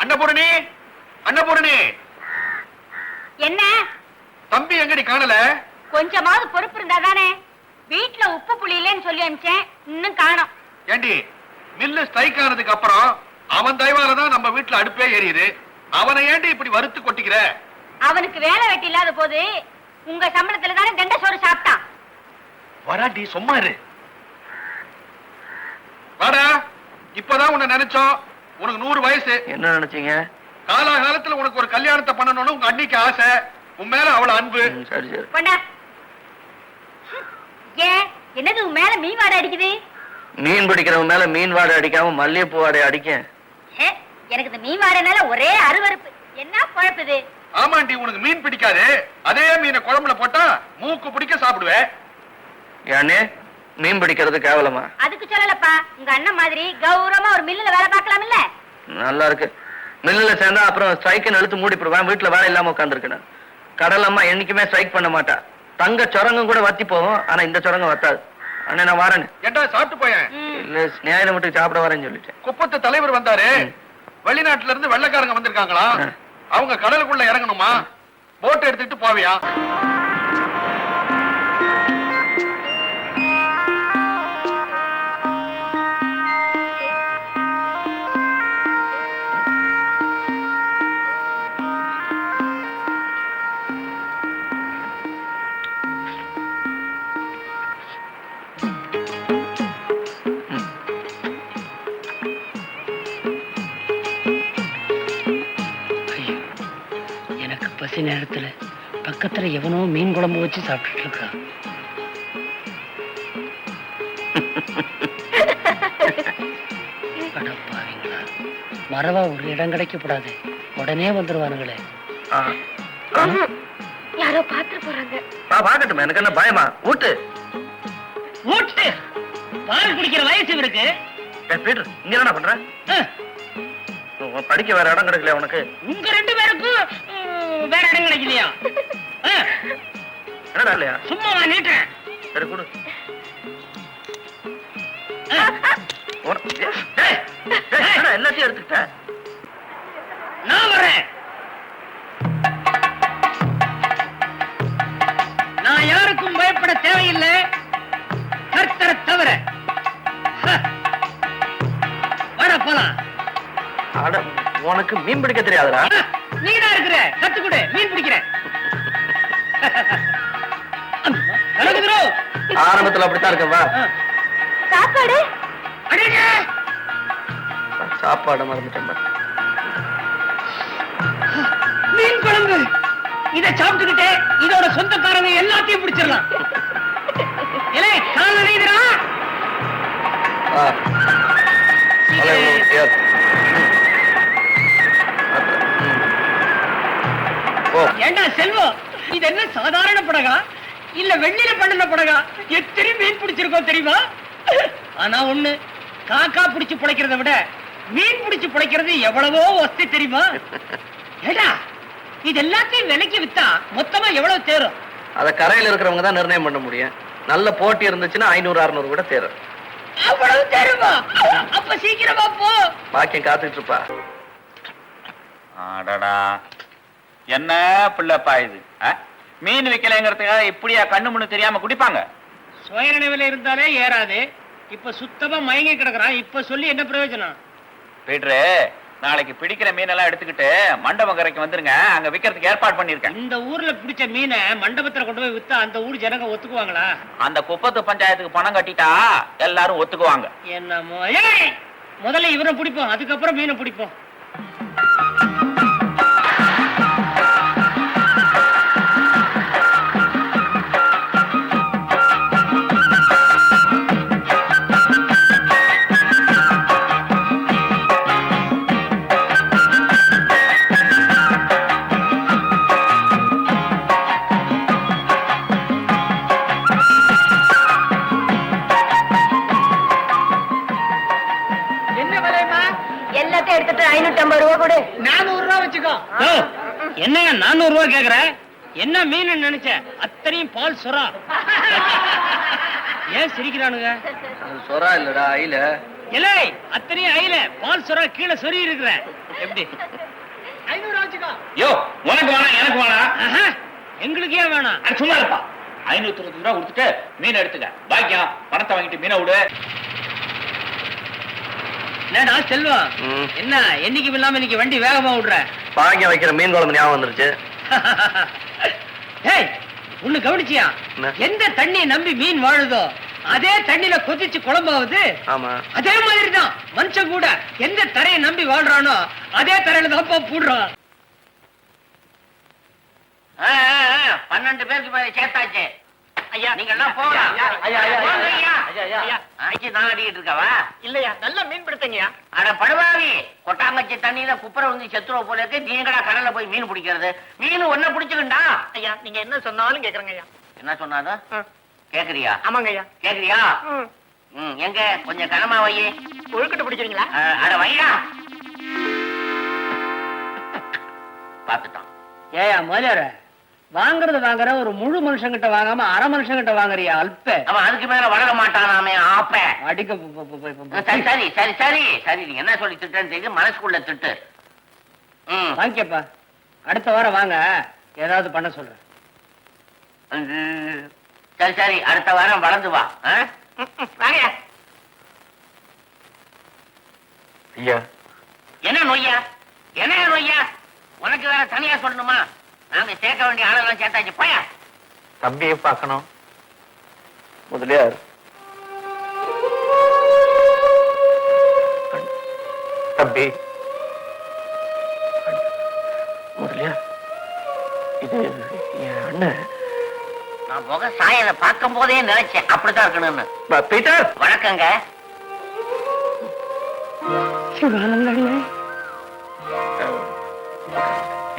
அன்னபூரணி, அன்னபூரணி, என்ன தம்பி எங்கடி காணல? கொஞ்சமாவது பொறுப்பு இருந்தா தானே. வீட்டுல உப்பு புளி இல்லைன்னு சொல்லி அனுப்பிச்சேன், இன்னும் காணோம். ஏண்டி, மில்லு ஸ்ட்ரைக் ஆனதுக்கு அப்புறம் அவன் தயவாலதான் நம்ம வீட்டுல அடுப்பே எரியுது. அவனை ஏண்டி இப்படி வறுத்து கொட்டிக்கிற? அவனுக்கு வேலை வெட்டி இல்லாத போது உங்க சம்பளத்துல தானே தண்ட சோறு சாப்பிட்டான். வராட்டி சும்மா இரு. வாடா, இப்பதான் உன்னை நினைச்சோம். உனக்கு 100 வயசு. என்ன நினைச்சீங்க? காலாகாலத்துல உனக்கு ஒரு கல்யாணத்தை பண்ணணும்னு உங்க அன்னைக்கு ஆசை. உன் மேல அவ்வளவு அன்பு. சரி சரி. கொண்டா. ஏன் என்னது உன் மேல மீன் வாடை அடிக்குது? மீன் பிடிக்கிறவங்க மேல மீன் வாடை அடிக்காம மல்லிகைப்பூ வாடை அடிக்க. எனக்கு இந்த மீன் வாடைனால ஒரே அருவருப்பு. என்ன குழப்புது? ஆமாண்டி, உனக்கு மீன் பிடிக்காது. அதே மீனை குழம்புல போட்டா மூக்கு பிடிக்க சாப்பிடுவேன். ஏன்னே மீன் பிடிக்கிறது கேவலமா? அதுக்கு சொல்லலப்பா, உங்க அண்ணன் மாதிரி கௌரவமா ஒரு மில்லுல வேலை பார்க்கலாம் இல்ல. நல்லா இருக்கு. மில்லுல சேர்ந்தா அப்புறம் ஸ்ட்ரைக்குன்னு இழுத்து மூடி போடுவேன். வீட்டுல வேலை இல்லாம உட்காந்துருக்கேன். கடல் அம்மா என்னைக்குமே ஸ்ட்ரைக் பண்ண மாட்டா. தங்க சுரங்கம் கூட வத்தி போகும், ஆனா இந்த சுரங்கம் வத்தாது. அண்ணே நான் வரேன். ஏண்டா சாப்பிட்டு போயேன்? இல்ல ஸ்நேகித மட்டும் சாப்பிட வரேன்னு சொல்லிட்டேன். குப்பத்து தலைவர் வந்தாரு. வெளிநாட்டுல இருந்து வெள்ளைக்காரங்க வந்திருக்காங்களா? அவங்க கடலுக்குள்ள இறங்கணுமா? போட் எடுத்துட்டு போவியா? பசி நேரத்துல பக்கத்துல எவனோ மீன் குழம்பு வச்சு சாப்பிட்டுட்டு இருக்கா. அடப்பாவீங்களா, மரவா ஒரு இடம் கிடைக்கப்படாது, உடனே வந்துருவானுங்களே. யாரோ பாத்து போறாங்க. பாக்கட்டும், எனக்கு என்ன பயமா? ஊட்டு ஊட்டு. பால் குடிக்கிற வயசு இருக்கு. பீட்டர், இங்க என்ன பண்ற? படிக்க வேற இடம் கிடைக்கல உனக்கு? உங்க 2 பேருக்கும் வேற இடம் கிடைக்கலையா? என்னடா இல்லையா? சும்மா நீட்டுறேன். சரி கொடு. எல்லாத்தையும் எடுத்துக்கிட்ட. நான் வரேன். நான் யாருக்கும் பயப்பட தேவையில்லை, கர்த்தரை தவிர. வர போலாம். உனக்கு மீன் பிடிக்க தெரியாதுடா? நீதான் இருக்கிற, கத்துக்குடு, மீன் பிடிக்கிறேன். ஆரம்பத்துல அப்படித்தான் இருக்கவா? சாப்பாடு சாப்பாடு மறந்துட்டேன். மீன் குழம்பு. இதை சாப்பிட்டுக்கிட்டே இதோட சொந்தக்காரங்க எல்லாத்தையும் பிடிச்சிடலாம். ஏண்டா செல்வம், இது என்ன சாதாரண படகா இல்ல வெள்ளியில பண்ணின படகா? எத்தனை மீன் பிடிச்சிருக்கோம் தெரியுமா? ஆனா ஒண்ணு, காக்கா பிடிச்சு பிழைக்கிறத விட மீன் பிடிச்சு பிழைக்கிறது எவ்வளவோ வசதி தெரியுமா? ஏடா, இது எல்லாத்தையும் விலைக்கு வித்தா மொத்தமா எவ்வளவு தேரும்? அத கரையில இருக்கிறவங்க தான் நிர்ணயம் பண்ண முடியும். நல்ல போட்டி இருந்துச்சுன்னா 500-600 கூட தேரும். அவ்வளவு தேருமா? அப்ப சீக்கிரமா போ. பாக்கியம் காத்துட்டு இருப்பா. ஆடடா, என்ன பிள்ளைப்பா இது? மீன் வைக்கலைங்கிறதுக்காக இப்படியா கண்ணு முன்னு தெரியாம குடிப்பாங்க? சுய நினைவுல இருந்தாலே ஏறாது. இப்ப சுத்தமா மயங்கி கிடக்குறான். இப்ப சொல்லி என்ன பிரயோஜனம்? பீட்ரு, நாளைக்கு பிடிக்கிற மீனெல்லாம் எடுத்துக்கிட்டு மண்டபம் கரைக்கு வந்துருங்க. அங்க விக்கிறதுக்கு ஏற்பாடு பண்ணிருக்கேன். இந்த ஊர்ல பிடிச்ச மீனை மண்டபத்துல கொண்டு போய் வித்தா அந்த ஊர் ஜனங்க ஒத்துக்குவாங்களா? அந்த குப்பத்து பஞ்சாயத்துக்கு பணம் கட்டிட்டா எல்லாரும் ஒத்துக்குவாங்க. என்னமோ. முதல்ல இவரை பிடிப்போம், அதுக்கப்புறம் மீனை பிடிப்போம். எடுத்துட்டு 550 ரூபாய் கொடு. 400 ரூபாய் வச்சுக்கோ. என்ன 400 ரூபாய் கேக்குற? என்ன மீன் நினைச்ச? அத்தனையும் பால் சொரா. ஏன் சிரிக்கிறானுங்க? சொரா இல்லடா, ஐல. இல்லை, அத்தனையும் ஐல. பால் சொரா கீழே சொறி இருக்கிற. எப்படி 500 ஆச்சுக்கா. யோ உனக்கு வேணாம் எனக்கு வேணாம். ஆஹா, எங்களுக்கு ஏன் வேணாம்? அது சும்மா இருப்பா. 520 ரூபா கொடுத்துட்டு மீன் எடுத்துக்க. பாக்கியம் பணத்தை வாங்கிட்டு மீனை விடு. என்னடா செல்வம், ம். என்ன என்னைக்கு இல்லாம இன்னைக்கு வண்டி வேகமா விடுற? பாக்கியம் வைக்கிற மீன் குழம்பு ஞாபகம் வந்துருச்சு. ஏய், ஒண்ணு கவனிச்சியா? என்ன? எந்த தண்ணியை நம்பி மீன் வாழுதோ அதே தண்ணியில கொதிச்சு குழம்பாவது. ஆமா. அதே மாதிரிதான் மனுஷன் கூட எந்த தரையை நம்பி வாழ்றானோ அதே தரையில தான் போடுறான். 12 பேருக்கு சேர்த்தாச்சு. ஐயா நீங்க எல்லாம் போகலாம். போங்க ஐயா. ஆச்சி நான் அடிக்கிட்டு இருக்கவா? இல்லையா, நல்லா மீன் பிடித்தங்கயா. அட படுவாவி, கொட்டாங்கச்சி தண்ணியில குப்பரை வந்து செத்துருவ போல இருக்கு. நீங்கடா கடல்ல போய் மீன் பிடிக்கிறது? மீன் ஒன்ன பிடிச்சுக்கிண்டா. ஐயா, நீங்க என்ன சொன்னாலும் கேக்குறேங்க ஐயா. என்ன சொன்னாலும் கேக்குறியா? ஆமாங்க ஐயா. கேக்குறியா? எங்க கொஞ்சம் கனமா வை. கொழுக்கட்டை பிடிக்கிறீங்களா? அட வையா. பாத்துட்டான். ஏயா முதலியார, வாங்குறது வாங்குற ஒரு முழு மனுஷங்கிட்ட வாங்காம அரை மனுஷங்கிட்ட வாங்குறியா அல்ப? அவன் அதுக்கு மேல வளர மாட்டானாமே ஆப்ப. அடிக்க சரி சரி சரி சரி சரி, நீங்க என்ன சொல்லி திட்டுன்னு தெரியுது, மனசுக்குள்ள திட்டு. வாங்கிக்கப்பா, அடுத்த வாரம் வாங்க, ஏதாவது பண்ண சொல்றேன். சரி சரி, அடுத்த வாரம் வளர்ந்து வா. வாங்க. ஐயா, என்ன நொய்யா? என்ன நொய்யா? உனக்கு வேற தனியா சொல்லணுமா? நாங்க சேர்க்க வேண்டிய ஆளெல்லாம் சேர்த்தாச்சு. போயா. தம்பியை பார்க்கணும். முதலியார், தம்பி. முதலியார், இது என் அண்ணன். நான் முக சாயலை பார்க்கும் போதே நினைச்சேன் அப்படித்தான் இருக்கணும்னு. பீட்டர், வணக்கங்க.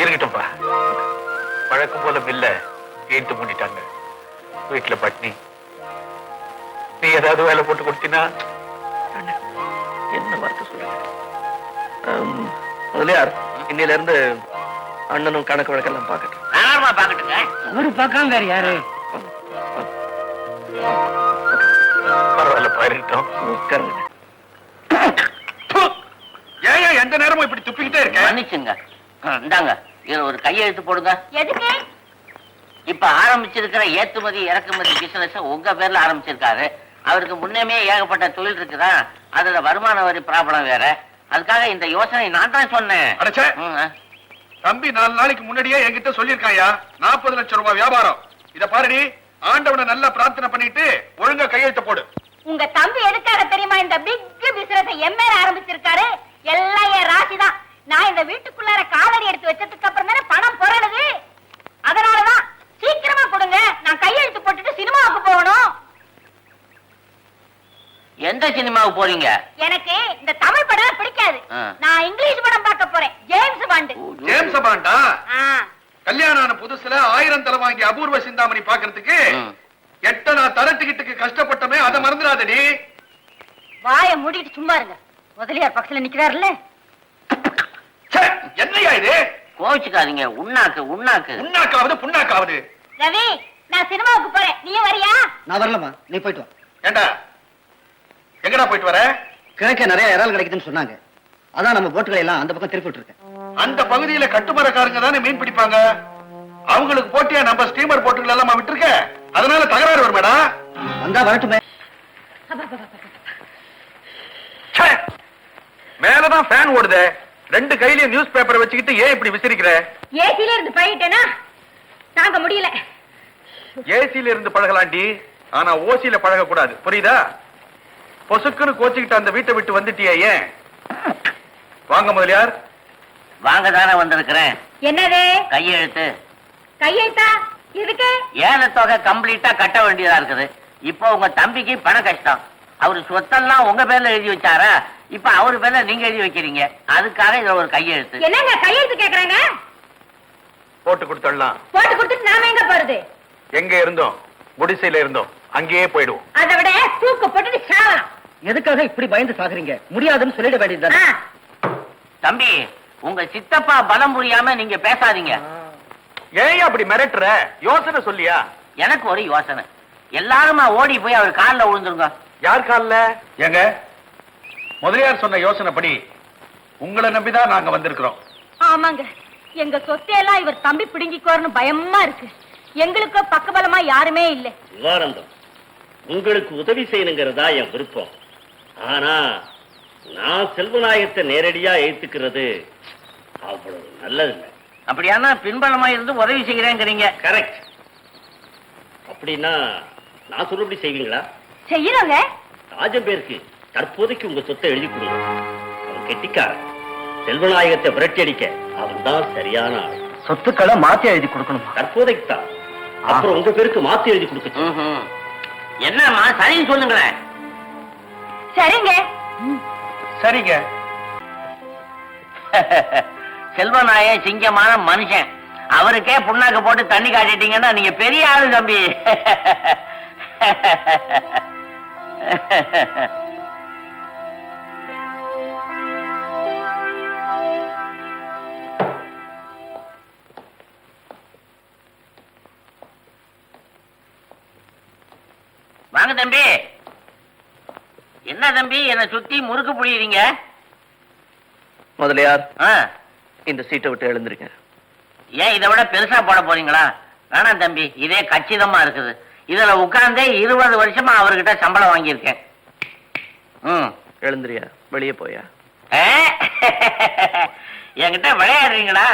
இருக்கட்டும்பா. வழக்கம் போல பில்ல ஏத்து மூடிட்டாங்க. வீட்டுல பட்னி. நீ ஏதாவது வேலை போட்டு கொடுத்தீனா? என்ன வார்த்தை சொல்லுங்க. முதலியார், இன்னையில இருந்து அண்ணனும் கணக்கு வழக்கெல்லாம் பார்க்கட்டும். தாராளமா பாக்கட்டுங்க. அவரு பார்க்காம வேற யாரு? பரவாயில்லப்பா, இருக்கட்டும். உட்காருங்க. ஏன் எந்த நேரமும் இப்படி துப்பிக்கிட்டே இருக்க? மன்னிச்சுங்க. இந்தாங்க, இதுல ஒரு கையெழுத்து போடுங்க. எதுக்கு? இப்ப ஆரம்பிச்சிருக்கிற ஏற்றுமதி இறக்குமதி பிசினஸ் உங்க பேர்ல ஆரம்பிச்சிருக்காரு. அவருக்கு முன்னமே ஏகப்பட்ட தொழில் இருக்குதா, அதுல வருமான வரி ப்ராப்ளம் வேற. அதுக்காக இந்த யோசனை நான் தான் சொன்னேன். அடச்சே, தம்பி 4 நாளைக்கு முன்னாடியே என்கிட்ட சொல்லிருக்காயா 40 லட்சம் ரூபாய் வியாபாரம். இத பாருடி, ஆண்டவனை நல்லா பிரார்த்தனை பண்ணிட்டு ஒழுங்கா கையெழுத்த போடு. உங்க தம்பி எதுக்காக தெரியுமா இந்த பிக் பிசினஸ் எம்ஏ ஆரம்பிச்சிருக்காரு? எல்லாம் என் ராசிதான். நான் இந்த வீட்டுக்குள்ளார காலடி எடுத்து வச்சதுக்கு அப்புறம் தானே பணம் புரளுது. அதனாலதான் சீக்கிரமா கொடுங்க, நான் கையெழுத்து போட்டுட்டு சினிமாவுக்கு போகணும். எந்த சினிமாவுக்கு போறீங்க? எனக்கு இந்த தமிழ் படம் பிடிக்காது. நான் இங்கிலீஷ் படம் பார்க்க போறேன். James bond. ஜேம்ஸ் பாண்டா? கல்யாணம் ஆன புதுசுல 1000 தலை வாங்கி அபூர்வ சிந்தாமணி பாக்குறதுக்கு எட்ட நான் தர டிக்கெட்டுக்கு கஷ்டப்பட்டமே, அதை மறந்துடாதடி. வாய மூடிட்டு சும்மா இருங்க. முதலியார் பக்கத்துல நிக்கிறாருல்ல. என்னையா இது? கோச்சுக்காதீங்க. உண்ணாக்கு உண்ணாக்கு. உண்ணாக்காவது புண்ணாக்காவது. ரவி, நான் சினிமாவுக்கு போறேன், நீயும் வரியா? நான் வரலமா, நீ போயிட்டு வா. ஏண்டா, எங்கடா போயிட்டு வர? கிழக்க நிறைய இறால் கிடைக்குதுன்னு சொன்னாங்க, அதான் நம்ம போட்டுகளை எல்லாம் அந்த பக்கம் திருப்பி விட்டுருக்கேன். அந்த பகுதியில கட்டுமரக்காரங்க தானே மீன் பிடிப்பாங்க. அவங்களுக்கு போட்டியா நம்ம ஸ்டீமர் போட்டுகள் எல்லாம் விட்டுருக்க, அதனால தகராறு வருமேடா. வந்தா வரட்டுமே. மேலதான் ஃபேன் ஓடுதே, 2 கையிலயும் நியூஸ் பேப்பரை வச்சுக்கிட்டு ஏன் இப்படி விசிறிக்கிற? ஏசில இருந்து பழகிட்டேனா தாங்க முடியல. ஏசில இருந்து பழகலாண்டி, ஆனா ஓசில பழக கூடாது, புரியுதா? பொசுக்குன்னு கோச்சிக்கிட்டு அந்த வீட்டை விட்டு வந்துட்டியே ஏன்? வாங்க முதலியார். வாங்க தானே வந்திருக்கிறேன். என்னது? கையெழுத்து. கையெழுத்தா? எதுக்கு? ஏல தொகை கம்ப்ளீட்டா கட்ட வேண்டியதா இருக்குது. இப்போ உங்க தம்பிக்கு பண கஷ்டம். அவரு சொத்தெல்லாம் உங்க பேர்ல எழுதி வச்சாரா, இப்ப அவரு பேர்ல நீங்க எழுதி வைக்கிறீங்க. அதுக்காக இதுல ஒரு கையெழுத்து. என்னங்க கையெழுத்து கேக்குறாங்க? போட்டு கொடுத்துடலாம். போட்டு கொடுத்துட்டு நாம எங்க போறது? எங்க இருந்தோம்? குடிசையில இருந்தோம், அங்கேயே போயிடுவோம். அதை விட தூக்கு போட்டுட்டு சாவலாம். எதுக்காக இப்படி பயந்து சாகுறீங்க? முடியாதுன்னு சொல்லிட வேண்டியது. தம்பி, உங்க சித்தப்பா பலம் புரியாம நீங்க பேசாதீங்க. ஏன் அப்படி மிரட்டுற? யோசனை சொல்லியா? எனக்கு ஒரு யோசனை. எல்லாருமா ஓடி போய் அவர் காலில் விழுந்துருங்க. யார் காலில்? ஏங்க, முதலியார் சொன்ன யோசனைப்படி உங்களை நம்பிதான் நாங்க வந்திருக்கிறோம். ஆமாங்க, எங்க சொத்தையெல்லாம் இவர் தம்பி பிடுங்கிக்கோர்னு பயமா இருக்கு. எங்களுக்கு பக்கபலமா யாருமே இல்ல. விவானந்தம், உங்களுக்கு உதவி செய்யணுங்கிறதா என் விருப்பம். ஆனா நான் செல்வநாயகத்தை நேரடியா ஏத்துக்கிறது அவ்வளவு நல்லதில்லை. அப்படியானா பின்பலமா இருந்து உதவி செய்கிறேங்கிறீங்க. கரெக்ட். அப்படின்னா நான் சொல்லுபடி செய்வீங்களா? செய்யறோங்க. ராஜன் பேருக்கு தற்போதைக்கு உங்க சொத்தை எழுதி கொடுங்க. அவன் கெட்டிக்காரன். செல்வநாயகத்தை விரட்டி அடிக்க அவன் தான் சரியான ஆள். சொத்துக்களை மாத்தி எழுதி கொடுக்கணும். தற்போதைக்கு தான். அப்புறம் உங்க பேருக்கு மாத்தி எழுதி கொடுக்க. என்னம்மா சரின்னு சொல்லுங்களேன். சரிங்க. சரிங்க. செல்வநாயகன் சிங்கமான மனுஷன். அவருக்கே புண்ணாக்கு போட்டு தண்ணி காட்டிட்டீங்கன்னா நீங்க பெரிய ஆளு தம்பி. வாங்க தம்பி. என்ன தம்பி என்னை சுத்தி முறுக்கு புழியறீங்க? முதலியார், ஆ, இந்த சீட்டை விட்டு எழுந்திருங்க. ஏன் இதை விட பெருசா போட போறீங்களா? வேணாம் தம்பி, இதே கச்சிதமா இருக்குது. இதுல உட்கார்ந்தே 20 வருஷமா அவர்கிட்ட சம்பளம் வாங்கியிருக்கேன். எழுந்திரியா, வெளியே போயா. என்கிட்ட விளையாடுறீங்களா?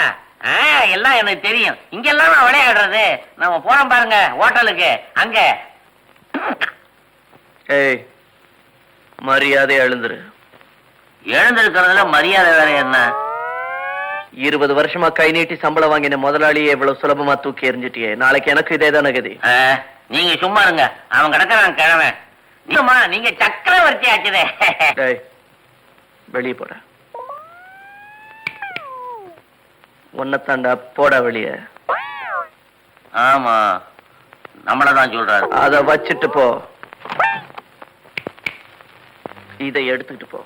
எல்லாம் எனக்கு தெரியும். இங்கெல்லாம் நான் விளையாடுறது. நம்ம போறோம் பாருங்க ஹோட்டலுக்கு, அங்க. ஏய், மரியாதை எழுந்துரு. எழுந்திருக்கிறதுல மரியாதை வேற என்ன? 20 வருஷமா கை நீட்டி சம்பளம் வாங்கின முதலாளியை எவ்வளவு சுலபமா தூக்கி எறிஞ்சிட்டியே. நாளைக்கு எனக்கு இதே தானே கதி. நீங்க சும்மா இருங்க. அவன் கிடக்கிறான் கிழமை. நீங்க சக்கரவர்த்தி ஆச்சுதே. டேய், வெளியே போட. ஒன்னத்தாண்டா, போடா வெளியே. ஆமா, நம்மளதான் சொல்றாரு. அத வச்சுட்டு போ. இதை எடுத்துக்கிட்டு போ.